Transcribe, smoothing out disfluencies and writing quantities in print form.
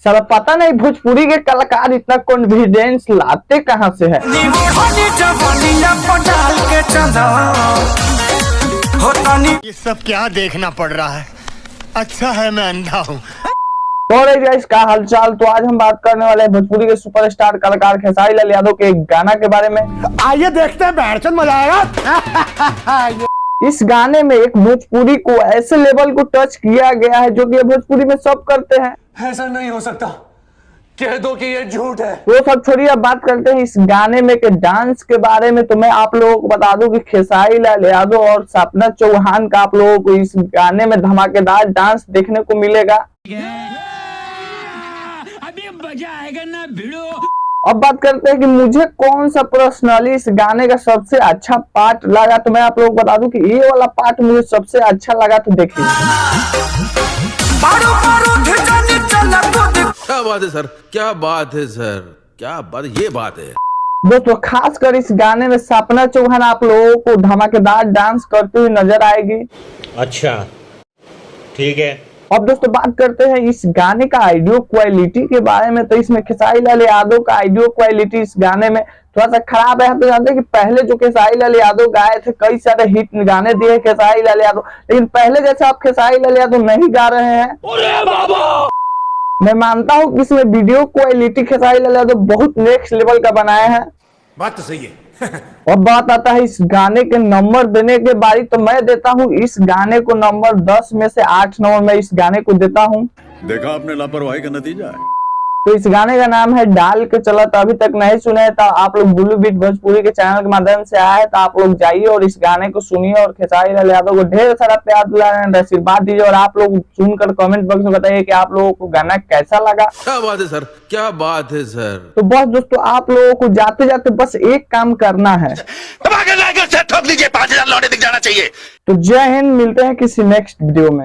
साला पता नहीं भोजपुरी के कलाकार इतना कॉन्फिडेंस लाते कहाँ से है। ये सब क्या देखना पड़ रहा है, अच्छा है मैं अंधा हूँ। तो गाइस का हालचाल। तो आज हम बात करने वाले हैं भोजपुरी के सुपरस्टार कलाकार खेसारी लाल यादव के एक गाना के बारे में। आइए देखते हैं, बैठचंद मजा आएगा। इस गाने में एक भोजपुरी को ऐसे लेवल को टच किया गया है जो कि भोजपुरी में सब करते हैं। ऐसा नहीं हो सकता, कह दो कि ये झूठ है। वो सब छोड़िए, अब बात करते हैं इस गाने में के डांस के बारे में। तो मैं आप लोगों को बता दूं कि खेसारी लाल यादव और सपना चौहान का आप लोगों को इस गाने में धमाकेदार डांस देखने को मिलेगा। अभी मजा आएगा ना भिड़ो। अब बात करते हैं कि मुझे कौन सा पर्सनली इस गाने का सबसे अच्छा पार्ट लगा। तो मैं आप लोगों को बता दूं कि ये वाला पार्ट मुझे सबसे अच्छा लगा। तो देखिए, क्या बात है सर, क्या बात है सर, क्या बात, ये बात है दोस्तों। खासकर इस गाने में सपना चौहान आप लोगों को धमाकेदार डांस करते हुए नजर आएगी। अच्छा ठीक है। अब दोस्तों बात करते हैं इस गाने का ऑडियो क्वालिटी के बारे में। तो इसमें खेसारी लाल यादव का ऑडियो क्वालिटी इस गाने में थोड़ा सा खराब है। तो जानते हैं कि पहले जो खेसारी लाल यादव गाए थे, कई सारे हिट गाने दिए खेसारी लाल यादव, लेकिन पहले जैसे आप खेसारी लाल यादव नहीं गा रहे हैं। अरे बाबा! मैं मानता हूँ कि इसमें वीडियो क्वालिटी खेसारी लाल यादव बहुत नेक्स्ट लेवल का बनाए हैं। बात तो सही है। और बात आता है इस गाने के नंबर देने के बारी। तो मैं देता हूँ इस गाने को नंबर 10 में से 8 नंबर में इस गाने को देता हूँ। देखा आपने लापरवाही का नतीजा है। तो इस गाने का नाम है डाल के चला। तो अभी तक नहीं सुने तो आप लोग ब्लू बीट भोजपुरी के चैनल के माध्यम से आए तो आप लोग जाइए और इस गाने को सुनिए और खेसारी लाल यादव को ढेर सारा प्यार दुलार आशीर्वाद दीजिए। और आप लोग सुनकर कमेंट बॉक्स में बताइए कि आप लोगों को गाना कैसा लगा। क्या बात है सर, क्या बात है सर। तो बस दोस्तों, आप लोगों को जाते जाते बस एक काम करना है, ठोक दीजिए, 5000 लौटे दिख जाना चाहिए। तो जय हिंद। मिलते हैं किसी नेक्स्ट वीडियो में।